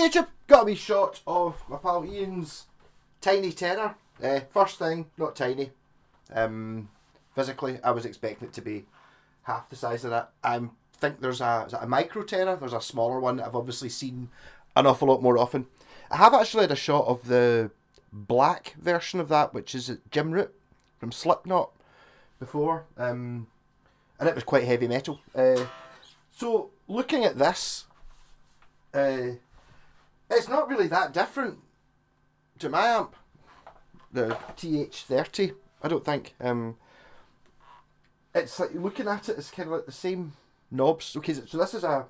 Hey YouTube, got a wee shot of my pal Ian's tiny tenor. First thing, not tiny. Physically, I was expecting it to be half the size of that. I think there's a micro tenor. There's a smaller one that I've obviously seen an awful lot more often. I have actually had a shot of the black version of that, which is Jim Root from Slipknot before, and it was quite heavy metal. So looking at this, it's not really that different to my amp, the TH30. I don't think. It's like looking at it, it's kind of like the same knobs. Okay, so this is a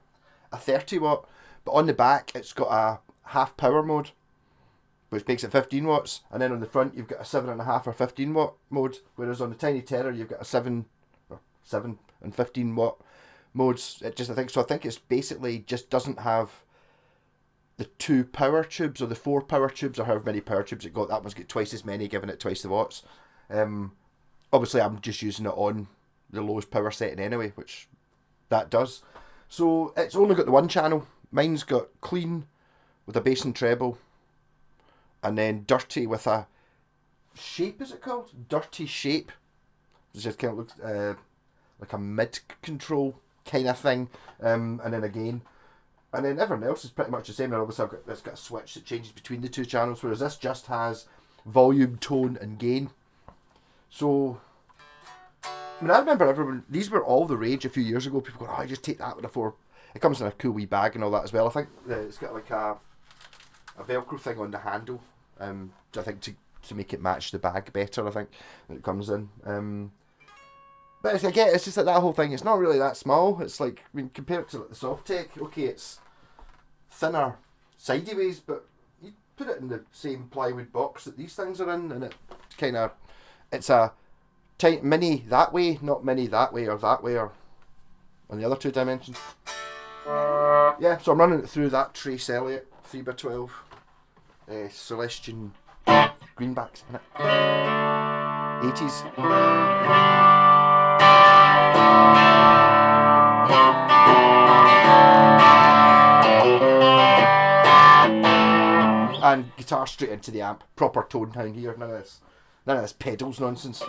30 watt, but on the back it's got a half power mode, which makes it 15 watts, and then on the front you've got a 7.5 or 15 watt mode, whereas on the Tiny Terror you've got a 7 and 15 watt modes. I think it's basically just doesn't have the 2 power tubes or the 4 power tubes or however many power tubes it got. That one's got twice as many, giving it twice the watts. Obviously I'm just using it on the lowest power setting anyway, which that does. So it's only got the one channel. Mine's got clean with a bass and treble, and then dirty with a shape, is it called? Dirty shape. It just kind of looks like a mid control kind of thing. And then again, and then everything else is pretty much the same. And obviously it's got a switch that changes between the 2 channels, whereas this just has volume, tone and gain. So I mean, I remember these were all the rage a few years ago. People going, oh, I just take that with a 4. It comes in a cool wee bag and all that as well. I think it's got like a Velcro thing on the handle. I think to make it match the bag better. I think when it comes in. But it's just like that whole thing. It's not really that small. It's like, I mean, compared to like the Softtech, okay, it's thinner sideways, but you put it in the same plywood box that these things are in, and it's a tight mini that way, not mini that way or on the other 2 dimensions. Yeah, so I'm running it through that Trace Elliot 3x12 Celestion greenbacks in it. 80s. And guitar straight into the amp. Proper tone down here. None of this pedals nonsense. I'll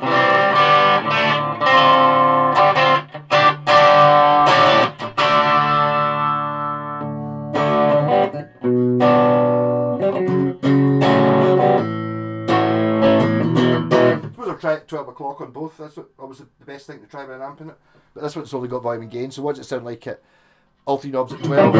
try it 12 o'clock on both. That's what obviously the best thing to try with an amp in it. But this one's only got volume and gain, so what does it sound like at all 3 knobs at 12?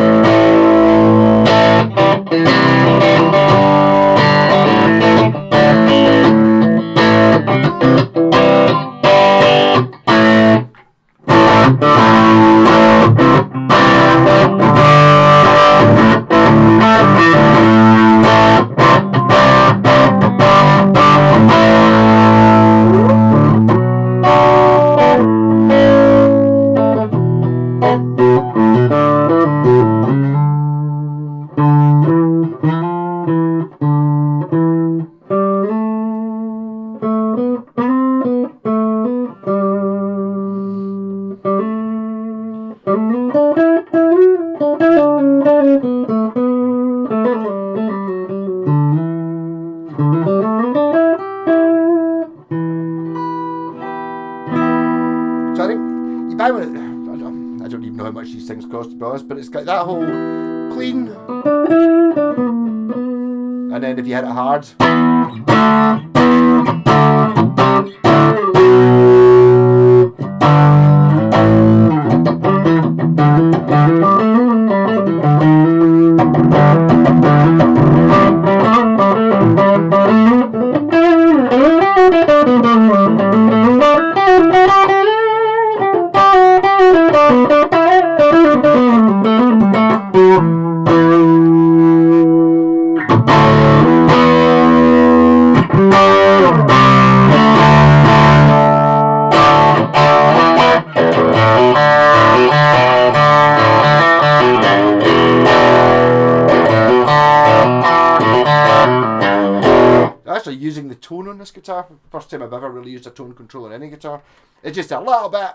So I think you buy one. I don't even know how much these things cost, to be honest, but it's got that whole clean, and then if you hit it hard, actually using the tone on this guitar. First time I've ever really used a tone control on any guitar. It's just a little bit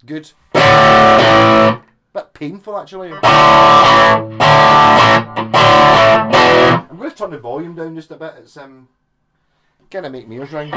good. Bit painful actually. just turn the volume down just a bit. It's gonna make me ears ring.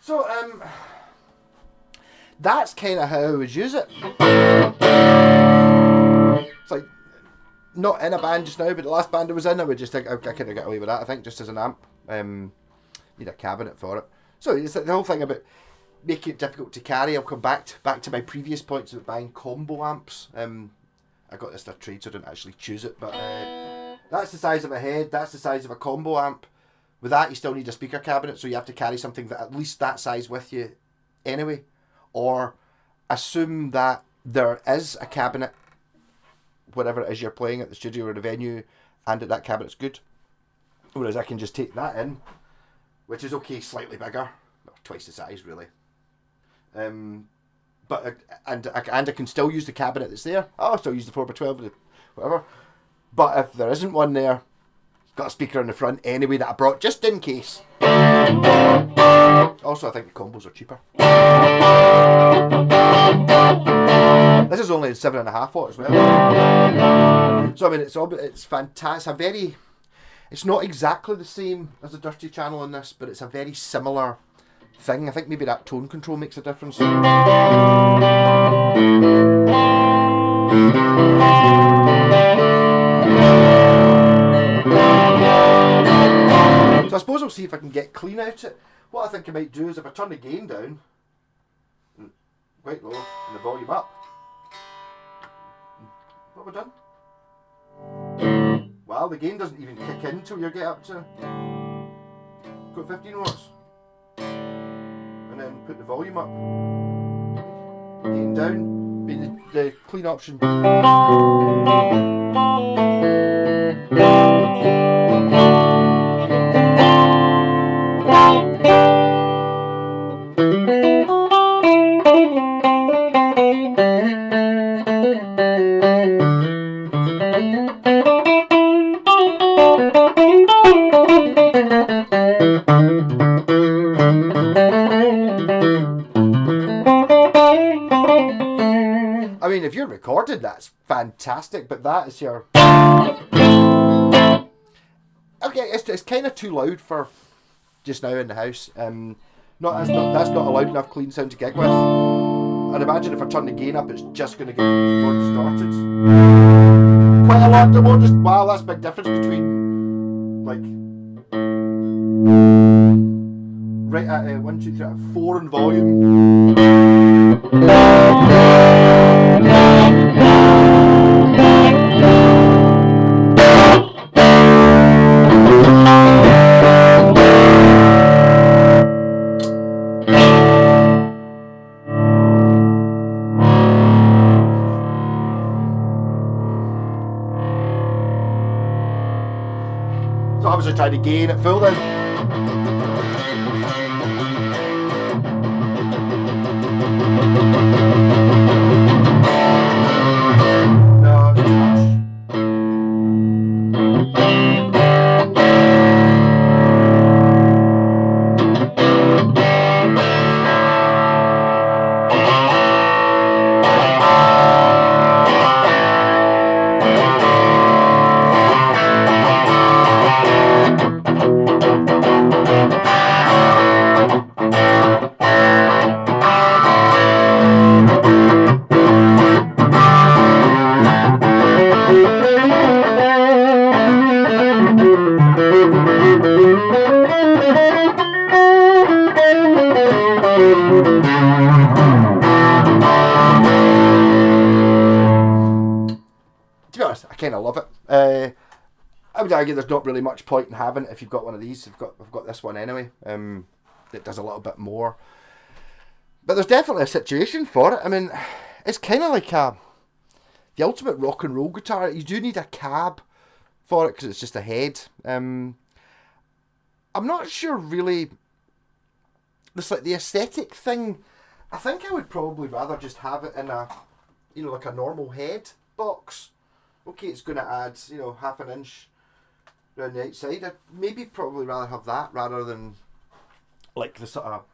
So that's kind of how I would use it. It's like, not in a band just now, but the last band I was in, I would just think I could have got away with that, I think, just as an amp. Need a cabinet for it. So it's like the whole thing about making it difficult to carry. I'll come back to my previous points about buying combo amps. I got this for trade, so I didn't actually choose it, but that's the size of a head, that's the size of a combo amp. With that, you still need a speaker cabinet, so you have to carry something that at least that size with you anyway. Or assume that there is a cabinet, whatever it is you're playing at the studio or the venue, and that cabinet's good. Whereas I can just take that in, which is okay, slightly bigger, well, twice the size really. But I can still use the cabinet that's there. I'll still use the 4x12, whatever. But if there isn't one there, got a speaker in the front anyway that I brought just in case. Also, I think the combos are cheaper. This is only 7.5 watt as well. So I mean, it's fantastic. It's not exactly the same as the Dirty Channel on this, but it's a very similar thing. I think maybe that tone control makes a difference. So I suppose I'll see if I can get clean out it. What I think I might do is if I turn the gain down, quite low, and the volume up, what have I done? Well, the gain doesn't even kick in until you get up to, got 15 watts. And then put the volume up. Gain down, being the clean option. I mean, if you're recorded, that's fantastic, but that is your... Okay, it's kind of too loud for just now in the house. That's not a loud enough clean sound to gig with. I'd imagine if I turn the gain up, it's just going to get more distorted. Quite a lot more wow, that's a big difference between, like, right at 1, 2, 3, 4 in volume. So obviously try to gain it full then. No, it's too much. To be honest, I kind of love it. I would argue there's not really much point in having it if you've got one of these. I've got this one anyway. it does a little bit more. But there's definitely a situation for it. I mean, it's kind of like the ultimate rock and roll guitar. You do need a cab for it because it's just a head. I'm not sure really. It's like the aesthetic thing. I think I would probably rather just have it in a, like a normal head box. Okay, it's going to add, half an inch around the outside. I'd maybe probably rather have that rather than like the sort of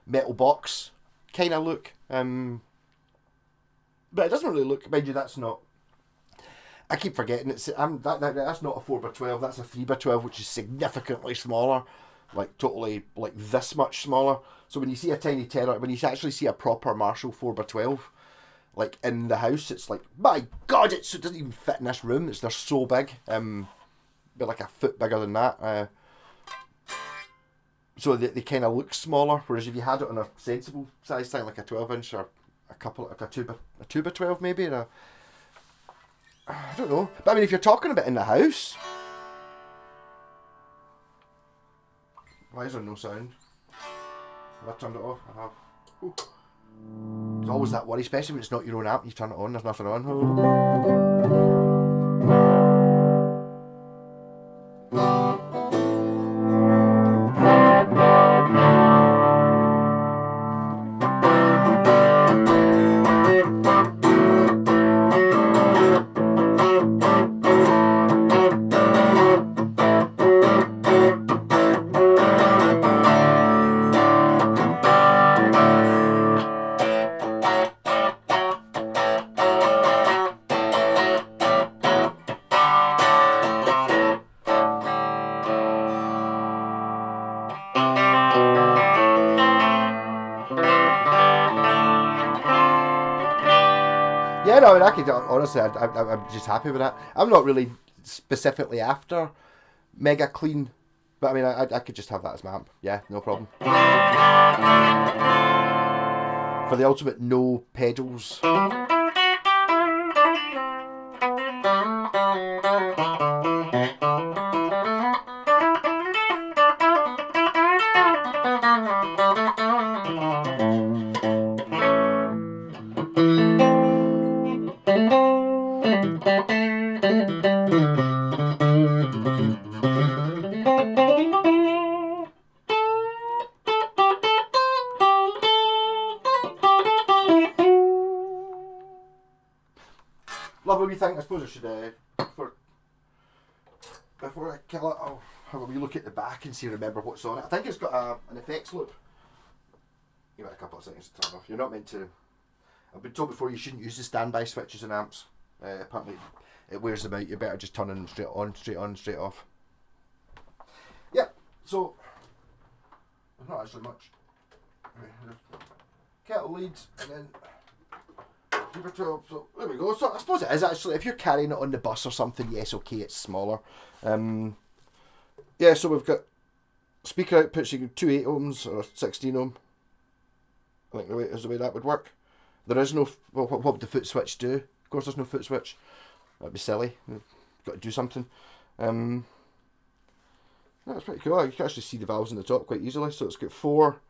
metal box kind of look. But it doesn't really look. Mind you, that's not. I keep forgetting it's. That's not a 4x12. That's a 3x12, which is significantly smaller, like totally like this much smaller. So when you see a tiny Terror, when you actually see a proper Marshall 4x12, like in the house, it's like, my God, it doesn't even fit in this room. They're so big. They're like a foot bigger than that. So they kind of look smaller. Whereas if you had it on a sensible size thing, like a 12-inch or a 2x12 maybe, or I don't know. But I mean, if you're talking about in the house, why is there no sound? Have I turned it off? I have. Ooh. There's always that worry, especially when it's not your own amp. You turn it on, there's nothing on. Yeah, no, I mean, I could, honestly, I'm just happy with that. I'm not really specifically after mega clean, but I mean, I could just have that as my amp. Yeah, no problem. For the ultimate no pedals. Lovely wee thing. I suppose I should, before I kill it, I'll have a wee look at the back and see, remember what's on it. I think it's got an effects loop. Give it a couple of seconds to turn off. You're not meant to. I've been told before you shouldn't use the standby switches in amps. Apparently it wears them out. You better just turn them straight on, straight off. Yep, so there's not actually much. Kettle leads and then 12, so there we go. So I suppose it is actually, if you're carrying it on the bus or something, yes, okay, it's smaller. Yeah, so we've got speaker outputs. You can 2 8 ohms or 16 ohm. I think is the way that would work. There is no, well, what would the foot switch do? Of course there's no foot switch. That'd be silly. You've got to do something. That's pretty cool. You can actually see the valves in the top quite easily. So it's got 4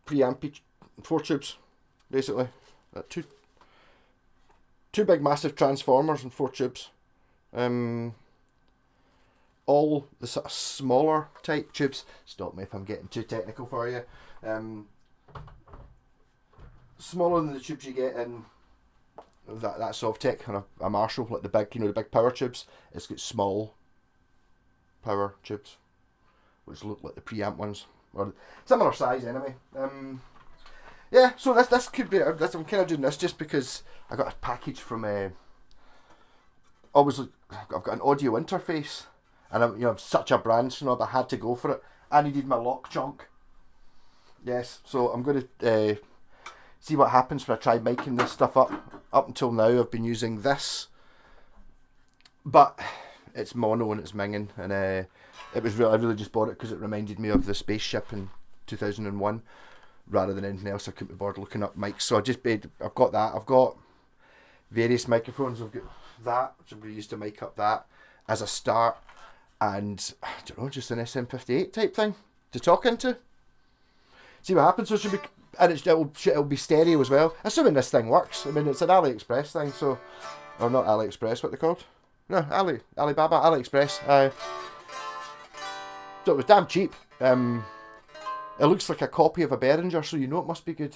preamp, 4 tubes, basically. Two big massive transformers and 4 tubes. All the sort of smaller type tubes. Stop me if I'm getting too technical for you. Smaller than the tubes you get in that Sovtech and a Marshall, like the big, the big power tubes. It's got small power tubes, which look like the preamp ones, or similar size anyway. Yeah, so this could be. I'm kind of doing this just because I got a package from. Obviously, I've got an audio interface, and I'm such a brand snob. I had to go for it. I needed my lock chunk. Yes, so I'm going to see what happens when I try miking this stuff up. Up until now, I've been using this, but it's mono and it's minging, and it was I really just bought it because it reminded me of the spaceship in 2001. Rather than anything else, I couldn't be bothered looking up mics, so I've got that. I've got various microphones. I've got that, which I'm going to use to mic up that as a start, and I don't know, just an SM58 type thing to talk into. See what happens. So it should be, and it'll be stereo as well. Assuming this thing works. I mean, it's an AliExpress thing, so, or not AliExpress, what they called? No, Alibaba, AliExpress. So it was damn cheap. It looks like a copy of a Behringer, so you know it must be good.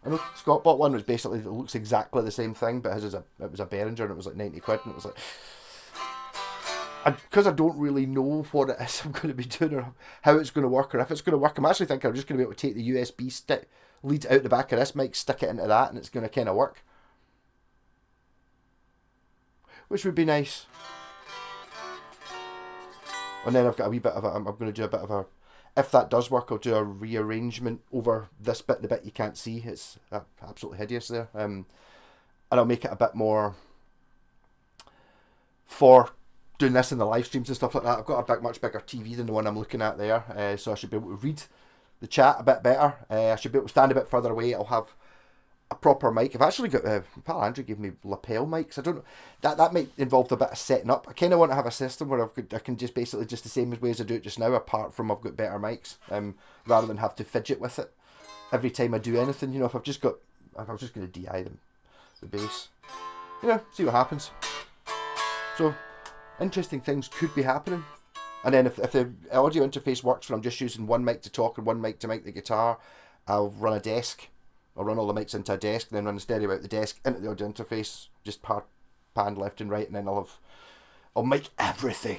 I know Scott bought one which basically it looks exactly the same thing, but his it was a Behringer and it was like 90 quid, and it was like, because I don't really know what it is I'm going to be doing or how it's going to work or if it's going to work. I'm actually thinking I'm just going to be able to take the USB stick lead out the back of this mic, stick it into that, and it's going to kind of work, which would be nice. And then I've got a wee bit of I'm going to do a bit of a, if that does work, I'll do a rearrangement over this bit, the bit you can't see. It's absolutely hideous there. And I'll make it a bit more for doing this in the live streams and stuff like that. I've got a much bigger TV than the one I'm looking at there, so I should be able to read the chat a bit better. I should be able to stand a bit further away. I'll have a proper mic. I've actually got pal Andrew gave me lapel mics. I don't know, that might involve a bit of setting up. I kind of want to have a system where I can just basically just the same way as I do it just now, apart from I've got better mics, rather than have to fidget with it every time I do anything. You know, if I'm just going to DI them, the bass, you know, see what happens. So interesting things could be happening. And then if the audio interface works when I'm just using one mic to talk and one mic to mic the guitar, I'll run a desk. I'll run all the mics into a desk, and then run the stereo out the desk into the audio interface, just pan left and right, and then I'll mic everything.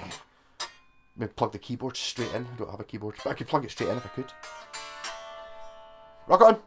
Maybe plug the keyboard straight in. I don't have a keyboard, but I could plug it straight in if I could. Rock on!